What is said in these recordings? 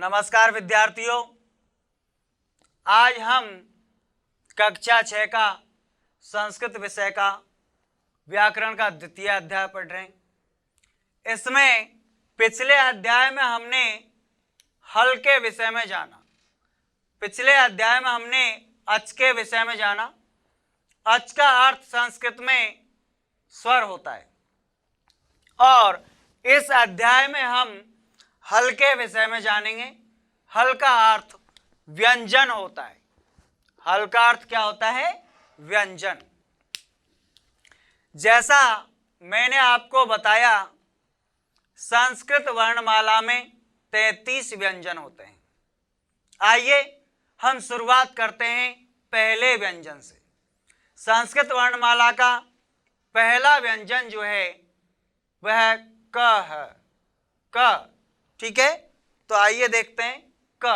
नमस्कार विद्यार्थियों, आज हम कक्षा 6 का संस्कृत विषय का व्याकरण का द्वितीय अध्याय पढ़ रहे हैं। इसमें पिछले अध्याय में हमने हल के विषय में जाना। पिछले अध्याय में हमने अच के विषय में जाना। अच का अर्थ संस्कृत में स्वर होता है और इस अध्याय में हम हल के विषय में जानेंगे। हल का अर्थ व्यंजन होता है। हल का अर्थ क्या होता है? व्यंजन। जैसा मैंने आपको बताया, संस्कृत वर्णमाला में 33 व्यंजन होते हैं। आइए हम शुरुआत करते हैं पहले व्यंजन से। संस्कृत वर्णमाला का पहला व्यंजन जो है वह क है। क, ठीक है। तो आइए देखते हैं क।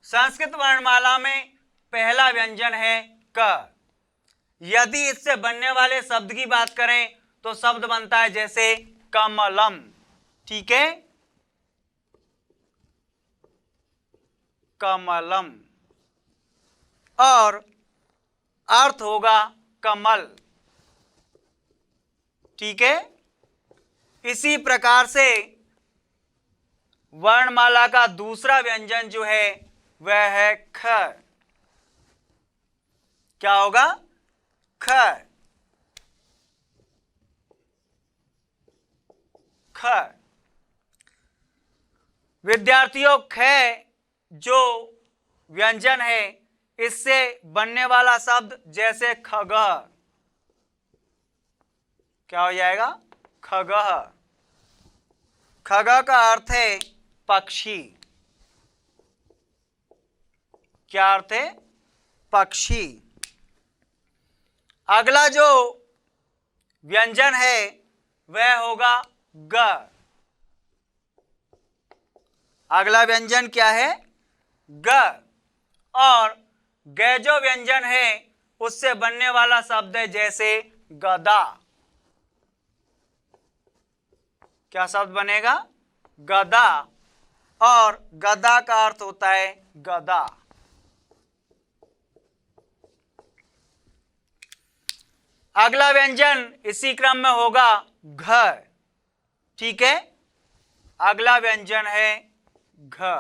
संस्कृत वर्णमाला में पहला व्यंजन है क। यदि इससे बनने वाले शब्द की बात करें तो शब्द बनता है जैसे कमलम, ठीक है, कमलम, और अर्थ होगा कमल, ठीक है। इसी प्रकार से वर्णमाला का दूसरा व्यंजन जो है वह है ख। क्या होगा? ख। ख। विद्यार्थियों, ख जो व्यंजन है इससे बनने वाला शब्द जैसे खगः, क्या हो जाएगा? खगः। खगः का अर्थ है पक्षी। क्या अर्थ है? पक्षी। अगला जो व्यंजन है वह होगा ग। अगला व्यंजन क्या है? ग। और ग जो व्यंजन है उससे बनने वाला शब्द है जैसे गदा। क्या शब्द बनेगा? गदा। और गदा का अर्थ होता है गदा। अगला व्यंजन इसी क्रम में होगा घ, ठीक है। अगला व्यंजन है घ।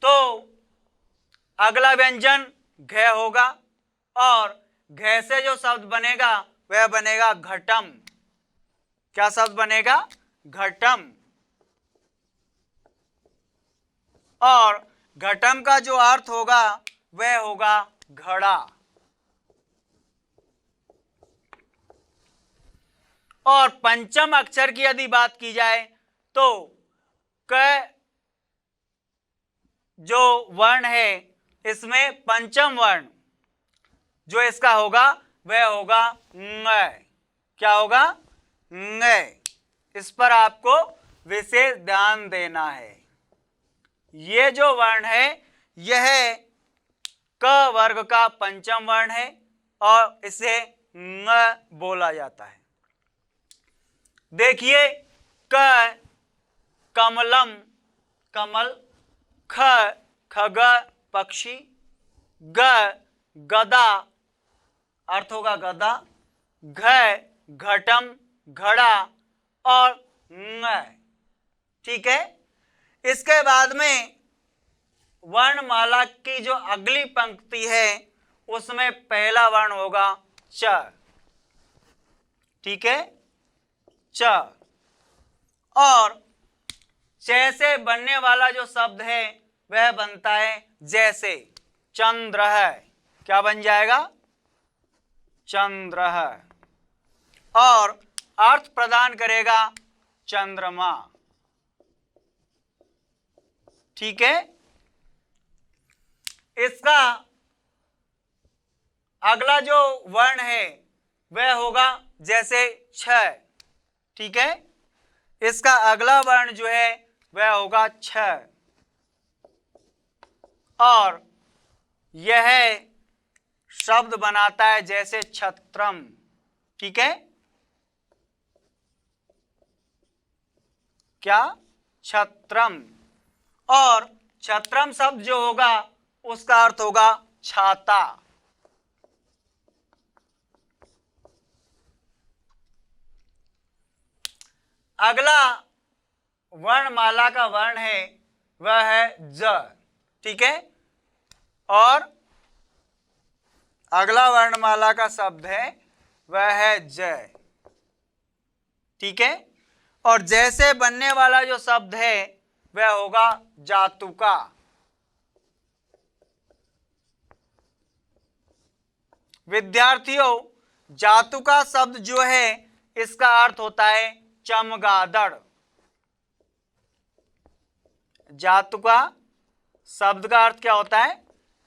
तो अगला व्यंजन घ होगा और घ से जो शब्द बनेगा वह बनेगा घटम। क्या शब्द बनेगा? घटम। और घटम का जो अर्थ होगा वह होगा घड़ा। और पंचम अक्षर की यदि बात की जाए तो क जो वर्ण है इसमें पंचम वर्ण जो इसका होगा वह होगा ङ। क्या होगा? ङ। इस पर आपको विशेष ध्यान देना है। ये जो वर्ण है यह क वर्ग का पंचम वर्ण है और इसे ङ बोला जाता है। देखिए, क कमलम कमल, ख खग पक्षी, ग गदा अर्थ होगा गदा, घ घटम घड़ा और ङ, ठीक है। इसके बाद में वर्णमाला की जो अगली पंक्ति है उसमें पहला वर्ण होगा च, ठीक है, च। और च से बनने वाला जो शब्द है वह बनता है जैसे चंद्र है। क्या बन जाएगा? चंद्र है। और अर्थ प्रदान करेगा चंद्रमा, ठीक है। इसका अगला जो वर्ण है वह होगा जैसे छ, ठीक है। इसका अगला वर्ण जो है वह होगा छ। और यह शब्द बनाता है, जैसे छत्रम। ठीक है, क्या? छत्रम। और छत्रम शब्द जो होगा उसका अर्थ होगा छाता। अगला वर्णमाला का वर्ण है वह है ज। ठीक है, और अगला वर्णमाला का शब्द है वह है जय। ठीक है, और जैसे बनने वाला जो शब्द है वह होगा जातुका। विद्यार्थियों, जातुका शब्द जो है इसका अर्थ होता है चमगादड़। जातुका शब्द का अर्थ क्या होता है?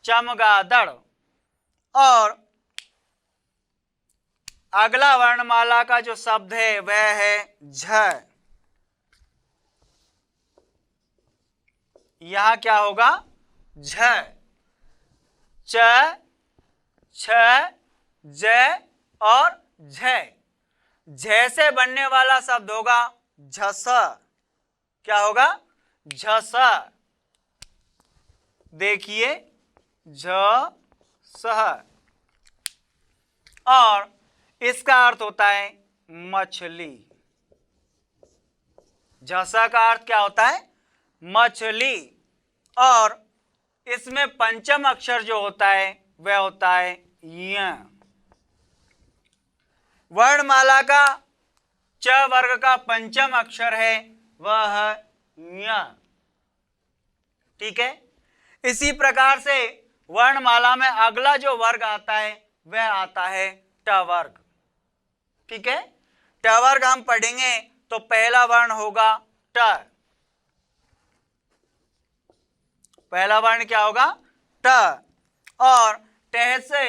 चमगादड़। और अगला वर्णमाला का जो शब्द है वह है झ। यहां क्या होगा? झ। च, छ, ज और झ। झ से बनने वाला शब्द होगा झस। क्या होगा? झस। देखिए, झ सह। और इसका अर्थ होता है मछली। झसा का अर्थ क्या होता है? मछली। और इसमें पंचम अक्षर जो होता है वह होता है य। वर्णमाला का च वर्ग का पंचम अक्षर है वह है य। ठीक है, इसी प्रकार से वर्णमाला में अगला जो वर्ग आता है वह आता है ट वर्ग। ठीक है, ट वर्ग हम पढ़ेंगे तो पहला वर्ण होगा ट। पहला वर्ण क्या होगा? ट। और ट से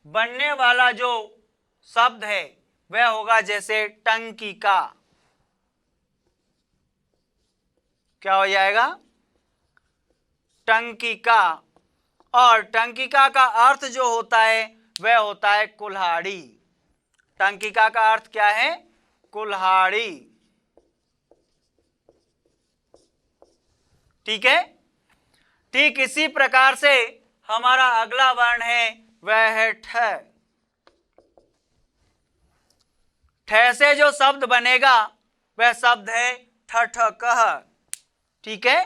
बनने वाला जो शब्द है वह होगा जैसे टंकिका। क्या हो जाएगा? टंकिका। और टंकिका का अर्थ जो होता है वह होता है कुल्हाड़ी। टंकिका का अर्थ क्या है? कुल्हाड़ी। ठीक है, ठीक इसी प्रकार से हमारा अगला वर्ण है वह है ठ। ठ से जो शब्द बनेगा वह शब्द है ठठकह। ठीक है,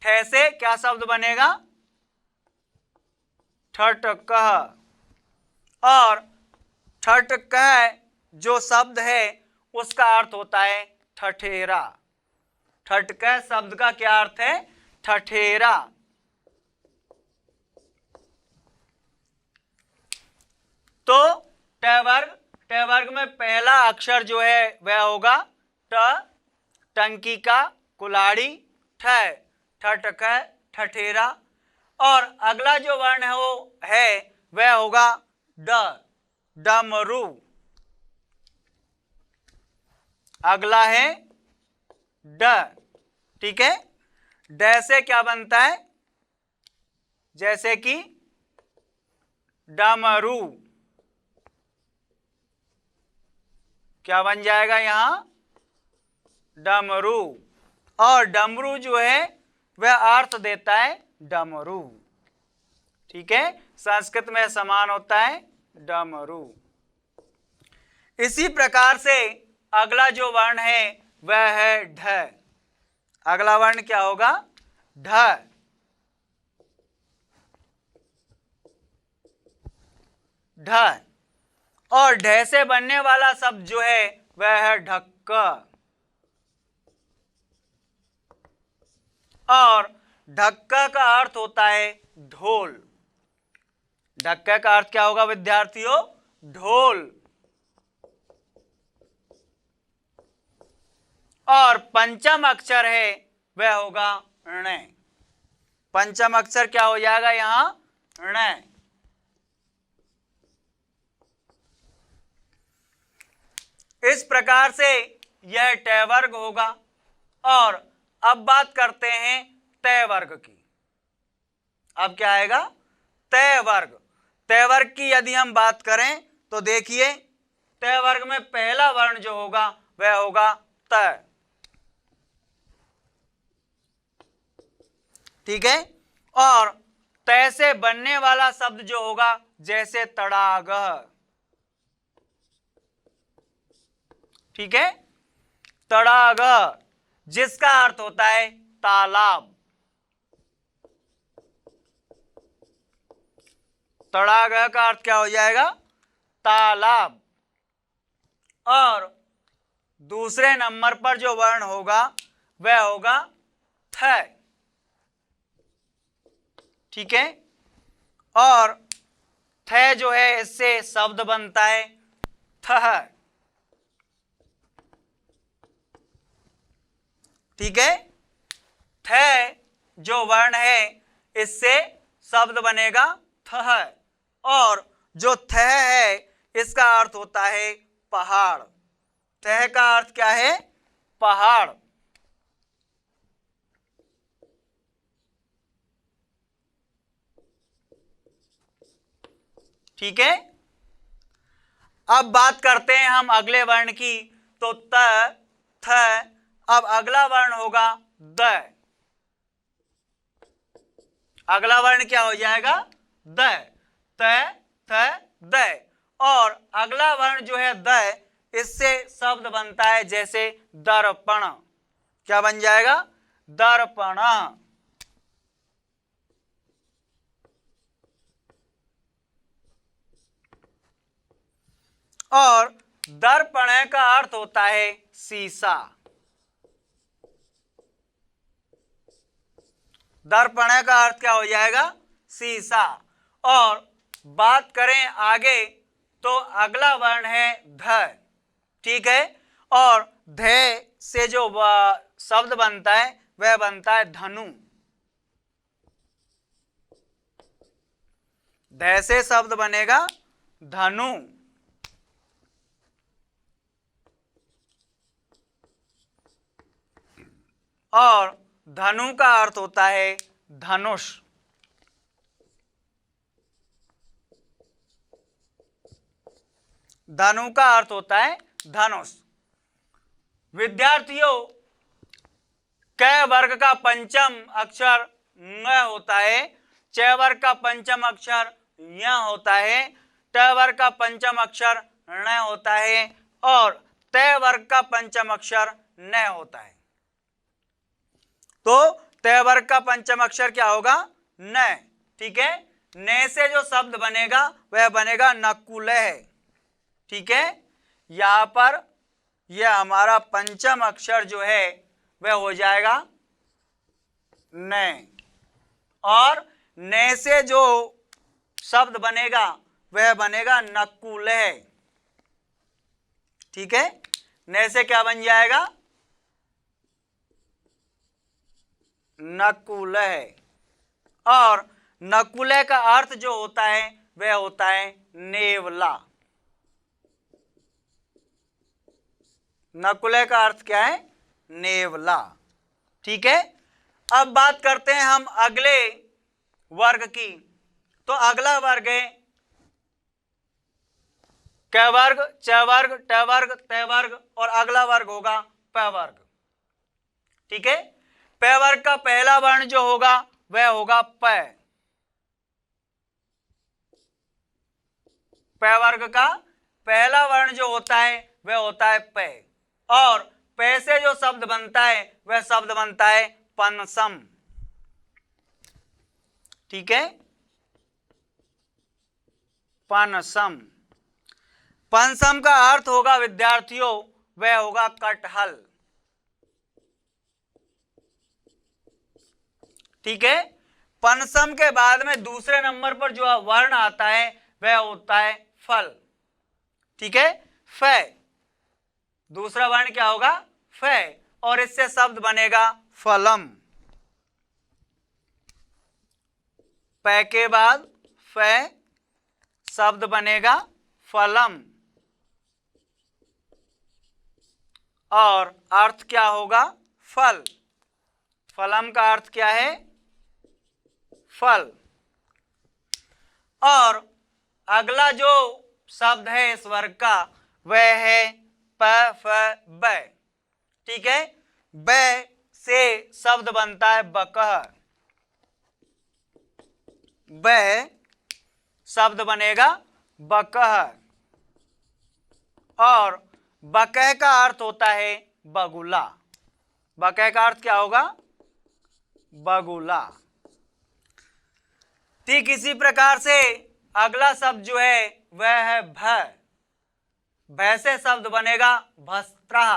ठ से क्या शब्द बनेगा? ठठकह। और ठठकह जो शब्द है उसका अर्थ होता है ठठेरा। ठठकह शब्द का क्या अर्थ है? ठठेरा। तो ट वर्ग में पहला अक्षर जो है वह होगा ट। टंकिका, कुल्हाड़ी, ठ, ठठकह, ठठेरा। और अगला जो वर्ण है वो है वह होगा ड। डमरू। अगला है ड। ठीक है, ड से क्या बनता है? जैसे कि डमरू। क्या बन जाएगा यहां? डमरू। और डमरू जो है वह अर्थ देता है डमरू। ठीक है, संस्कृत में समान होता है डमरू। इसी प्रकार से अगला जो वर्ण है वह है ढ। अगला वर्ण क्या होगा? ढ। ढ। और ढ से बनने वाला शब्द जो है वह है ढक्का। और ढक्का का अर्थ होता है ढोल। ढक्का का अर्थ क्या होगा विद्यार्थियों? ढोल। और पंचम अक्षर है वह होगा ण। पंचम अक्षर क्या हो जाएगा यहां? ण। इस प्रकार से यह ट वर्ग होगा। और अब बात करते हैं तय वर्ग की। अब क्या आएगा? तय वर्ग। तय वर्ग की यदि हम बात करें तो देखिए तय वर्ग में पहला वर्ण जो होगा वह होगा त। ठीक है, और तय से बनने वाला शब्द जो होगा जैसे तड़ागह। ठीक है, तड़ागह जिसका अर्थ होता है तालाब। तड़ागह का अर्थ क्या हो जाएगा? तालाब। और दूसरे नंबर पर जो वर्ण होगा वह होगा थ। ठीक है, और थ जो है इससे शब्द बनता है थह। ठीक है, थ जो वर्ण है इससे शब्द बनेगा थह, और जो थ है इसका अर्थ होता है पहाड़। थ का अर्थ क्या है? पहाड़। ठीक है, अब बात करते हैं हम अगले वर्ण की। तो त, थ, अब अगला वर्ण होगा द। अगला वर्ण क्या हो जाएगा? द। त, थ, द। और अगला वर्ण जो है द, इससे शब्द बनता है जैसे दर्पण। क्या बन जाएगा? दर्पण। और दर्पण का अर्थ होता है शीशा। दर्पण का अर्थ क्या हो जाएगा? शीशा। और बात करें आगे तो अगला वर्ण है ध। ठीक है, और ध से जो शब्द बनता है वह बनता है धनु। ध से शब्द बनेगा धनु। और धनु का अर्थ होता है धनुष। धनु का अर्थ होता है धनुष। विद्यार्थियों, क वर्ग का पंचम अक्षर ङ होता है, च वर्ग का पंचम अक्षर य होता है, ट वर्ग का पंचम अक्षर ण होता है, और त वर्ग का पंचम अक्षर न होता है। तो त वर्ग का पंचम अक्षर क्या होगा? न। ठीक है, न से जो शब्द बनेगा वह बनेगा नकुलह। ठीक है, यहां पर यह हमारा पंचम अक्षर जो है वह हो जाएगा न, और न से जो शब्द बनेगा वह बनेगा नकुलह। ठीक है, न से क्या बन जाएगा? नकुलह। और नकुलह का अर्थ जो होता है वह होता है नेवला। नकुलह का अर्थ क्या है? नेवला। ठीक है, अब बात करते हैं हम अगले वर्ग की। तो अगला वर्ग है क वर्ग, च वर्ग, ट वर्ग, त वर्ग, और अगला वर्ग होगा प वर्ग। ठीक है, प वर्ग का पहला वर्ण जो होगा वह होगा प। प वर्ग का पहला वर्ण जो होता है वह होता है प, और प से जो शब्द बनता है वह शब्द बनता है पनसम। ठीक है, पनसम। पनसम का अर्थ होगा विद्यार्थियों वह होगा कटहल। ठीक है, पनसम के बाद में दूसरे नंबर पर जो वर्ण आता है वह होता है फल। ठीक है, फ। दूसरा वर्ण क्या होगा? फ, और इससे शब्द बनेगा फलम। प के बाद फ, शब्द बनेगा फलम, और अर्थ क्या होगा? फल। फलम का अर्थ क्या है? फल। और अगला जो शब्द है इस वर्ग का वह है प फ ब। ठीक है, ब से शब्द बनता है बकह। ब शब्द बनेगा बकह और बकह का अर्थ होता है बगुला। बकह का अर्थ क्या होगा? बगुला। ठीक इसी प्रकार से अगला शब्द जो है वह है भ। भ से शब्द बनेगा भस्त्रा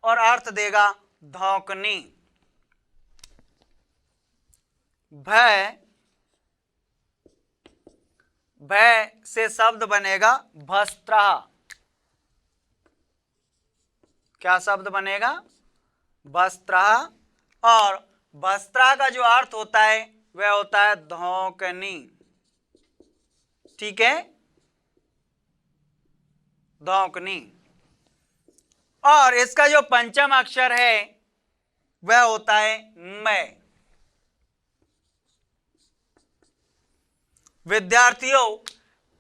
और अर्थ देगा धौंकनी। भ से शब्द बनेगा भस्त्रा। क्या शब्द बनेगा? भस्त्रा। और भस्त्रा का जो अर्थ होता है वह होता है धौंकनी। ठीक है, धौंकनी। और इसका जो पंचम अक्षर है वह होता है मै। विद्यार्थियों,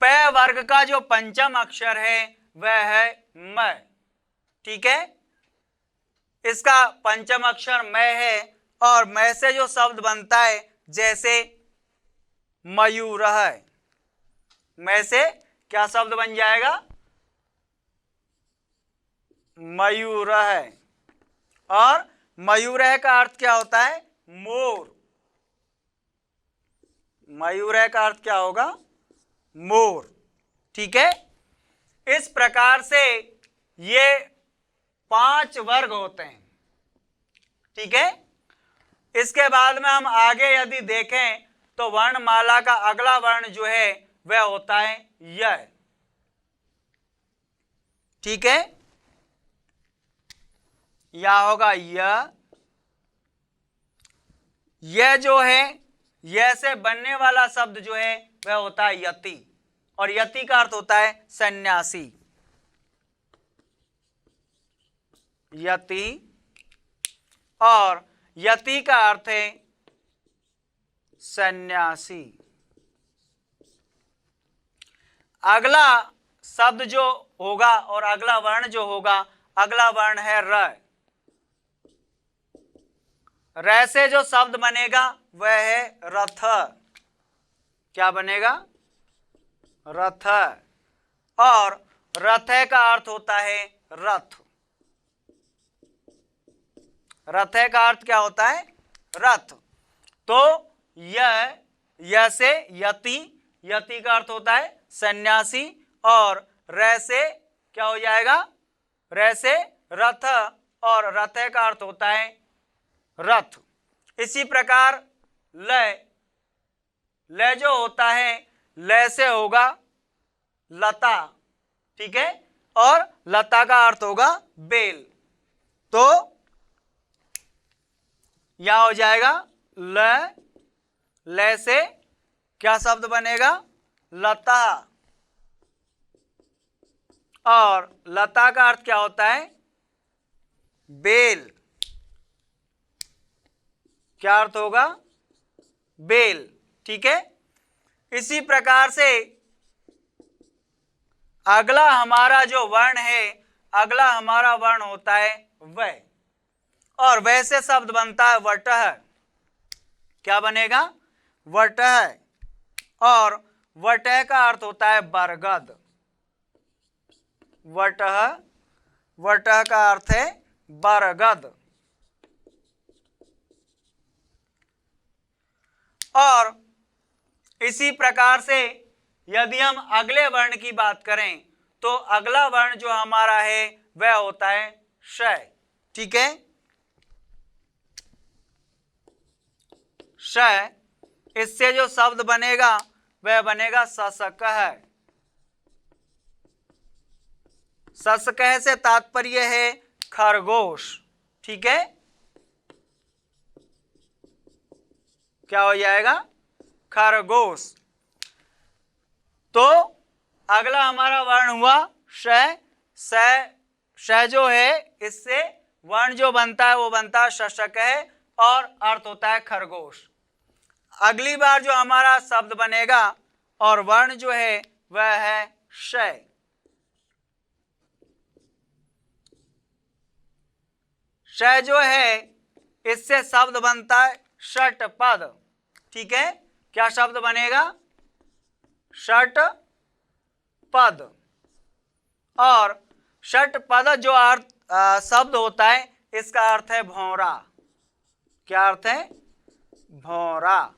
प वर्ग का जो पंचम अक्षर है वह है मै। ठीक है, इसका पंचम अक्षर मै है और मै से जो शब्द बनता है जैसे मयूर है। मै से क्या शब्द बन जाएगा? मयूर है। और मयूर का अर्थ क्या होता है? मोर। मयूर का अर्थ क्या होगा? मोर। ठीक है, इस प्रकार से ये 5 वर्ग होते हैं। ठीक है, इसके बाद में हम आगे यदि देखें तो वर्णमाला का अगला वर्ण जो है वह होता है य। ठीक है, या होगा यह जो है यह से बनने वाला शब्द जो है वह होता है यति और यति का अर्थ होता है सन्यासी। यति और यति का अर्थ है सन्यासी। अगला शब्द जो होगा और अगला वर्ण जो होगा, अगला वर्ण है र। र से जो शब्द बनेगा वह है रथ। क्या बनेगा? रथ। और रथ का अर्थ होता है रथ। रथ का अर्थ क्या होता है? रथ। तो यह से यति, यति का अर्थ होता है सन्यासी और र से क्या हो जाएगा? र से रथ और रथ का अर्थ होता है रथ। इसी प्रकार ल जो होता है ल से होगा लता। ठीक है, और लता का अर्थ होगा बेल। तो यह हो जाएगा ल से क्या शब्द बनेगा? लता। और लता का अर्थ क्या होता है? बेल। क्या अर्थ होगा? बेल। ठीक है, इसी प्रकार से अगला हमारा जो वर्ण है, अगला हमारा वर्ण होता है वै। और वै से शब्द बनता है वटह। क्या बनेगा? वटह। और वटह का अर्थ होता है बरगद। वटह, वटह का अर्थ है बरगद। और इसी प्रकार से यदि हम अगले वर्ण की बात करें तो अगला वर्ण जो हमारा है वह होता है श। ठीक है, श। इससे जो शब्द बनेगा वह बनेगा ससकह। ससकह से तात्पर्य है खरगोश। ठीक है, क्या हो जाएगा? खरगोश। तो अगला हमारा वर्ण हुआ श। श जो है इससे वर्ण जो बनता है वो बनता है शशकह और अर्थ होता है खरगोश। अगली बार जो हमारा शब्द बनेगा और वर्ण जो है वह है शय। शय जो है इससे शब्द बनता है षटपद। ठीक है, क्या शब्द बनेगा? षटपद। और षटपद जो अर्थ शब्द होता है इसका अर्थ है भौरा। क्या अर्थ है? भौरा।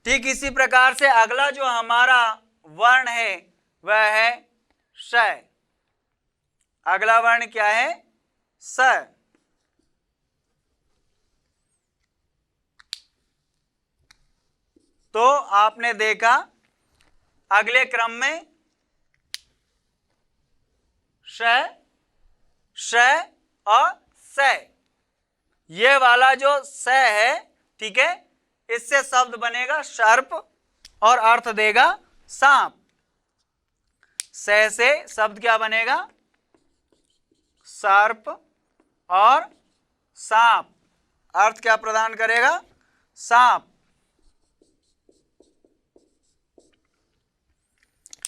ठीक इसी प्रकार से अगला जो हमारा वर्ण है वह है श। अगला वर्ण क्या है? स। तो आपने देखा अगले क्रम में श, श और स। ये वाला जो स है, ठीक है, इससे शब्द बनेगा सर्प और अर्थ देगा सांप। स से शब्द क्या बनेगा? सर्प और सांप। अर्थ क्या प्रदान करेगा? सांप।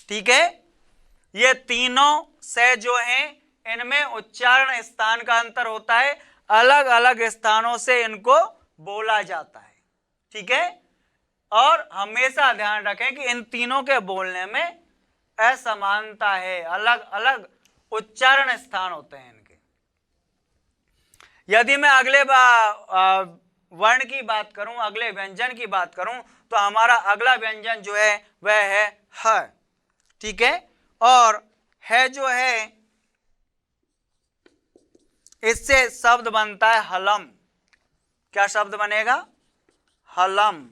ठीक है, ये तीनों से जो हैं इनमें उच्चारण स्थान का अंतर होता है, अलग अलग स्थानों से इनको बोला जाता है। ठीक है, और हमेशा ध्यान रखें कि इन तीनों के बोलने में असमानता है, अलग अलग उच्चारण स्थान होते हैं इनके। यदि मैं अगले वर्ण की बात करूं, अगले व्यंजन की बात करूं, तो हमारा अगला व्यंजन जो है वह है ह। ठीक है, और है जो है इससे शब्द बनता है हलम। क्या शब्द बनेगा? हलम।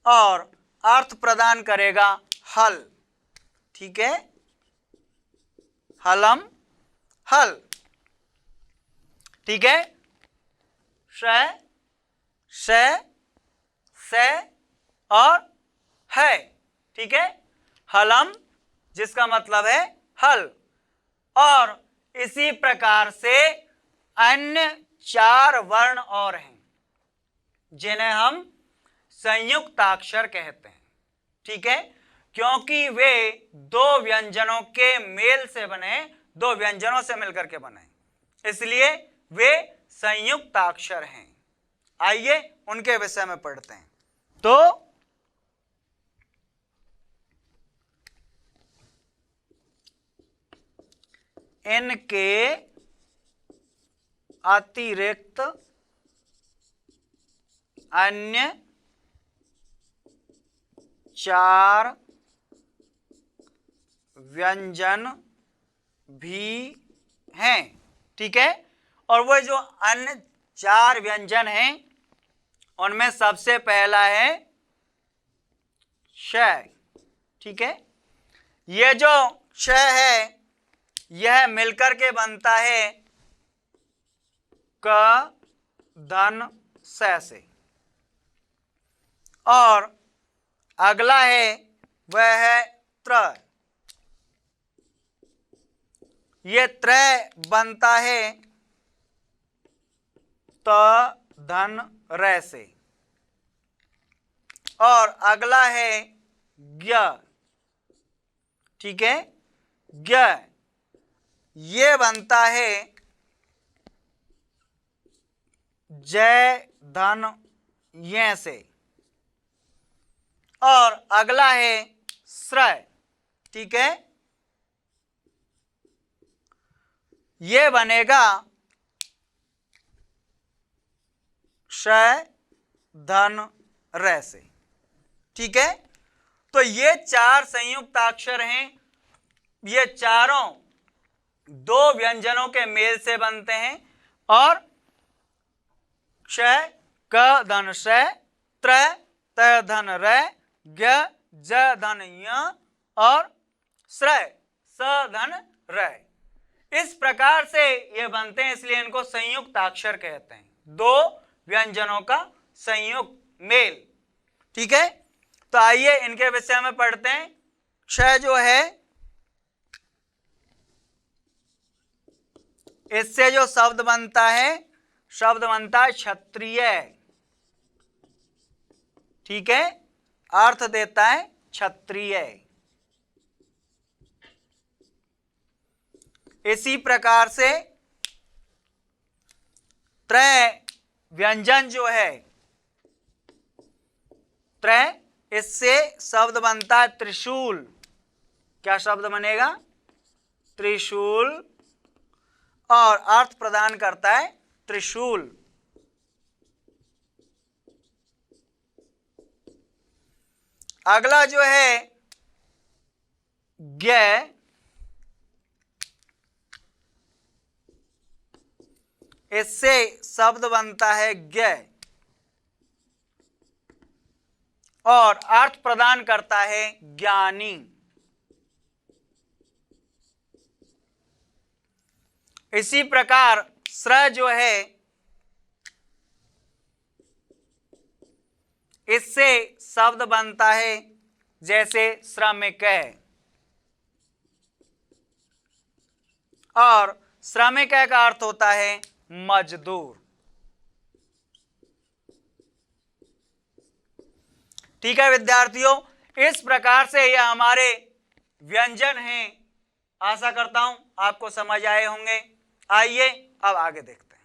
और अर्थ प्रदान करेगा हल। ठीक है, हलम, हल। ठीक है, श, से और है। ठीक है, हलम जिसका मतलब है हल। और इसी प्रकार से अन्य 4 वर्ण और हैं जिन्हें हम संयुक्ताक्षर कहते हैं। ठीक है, क्योंकि वे 2 व्यंजनों के मेल से बने, 2 व्यंजनों से मिलकर के बने, इसलिए वे संयुक्ताक्षर हैं। आइए उनके विषय में पढ़ते हैं। तो इनके अतिरिक्त अन्य 4 व्यंजन भी हैं। ठीक है, और वो जो अन्य 4 व्यंजन हैं उनमें सबसे पहला है श। ठीक है, ये जो श है यह मिलकर के बनता है क धन स से। और अगला है वह है त्र। ये त्रय बनता है त धन र से। और अगला है ज्ञ। ठीक है, ज्ञ ये बनता है जय धन ये से। और अगला है श्रय। ठीक है, ये बनेगा श धन र से। ठीक है, तो ये 4 संयुक्ताक्षर हैं, ये चारों 2 व्यंजनों के मेल से बनते हैं। और श, क धन श, त्र त धन र, ज्ञ ज धन य और श्रय स धन र। इस प्रकार से ये बनते हैं, इसलिए इनको संयुक्ताक्षर कहते हैं, 2 व्यंजनों का संयुक्त मेल। ठीक है, तो आइए इनके विषय में पढ़ते हैं। क्ष जो है इससे जो शब्द बनता है, शब्द बनता है क्षत्रिय। ठीक है, अर्थ देता है क्षत्रिय। इसी प्रकार से त्रय व्यंजन जो है, त्रय, इससे शब्द बनता है त्रिशूल। क्या शब्द बनेगा? त्रिशूल, और अर्थ प्रदान करता है त्रिशूल। अगला जो है ज्ञ, इससे शब्द बनता है ज्ञ और अर्थ प्रदान करता है ज्ञानी। इसी प्रकार श्र जो है, इससे शब्द बनता है जैसे श्रमिक है, और श्रमिक का अर्थ होता है मजदूर। ठीक है विद्यार्थियों, इस प्रकार से यह हमारे व्यंजन हैं। आशा करता हूं आपको समझ आए होंगे। आइए अब आगे देखते हैं।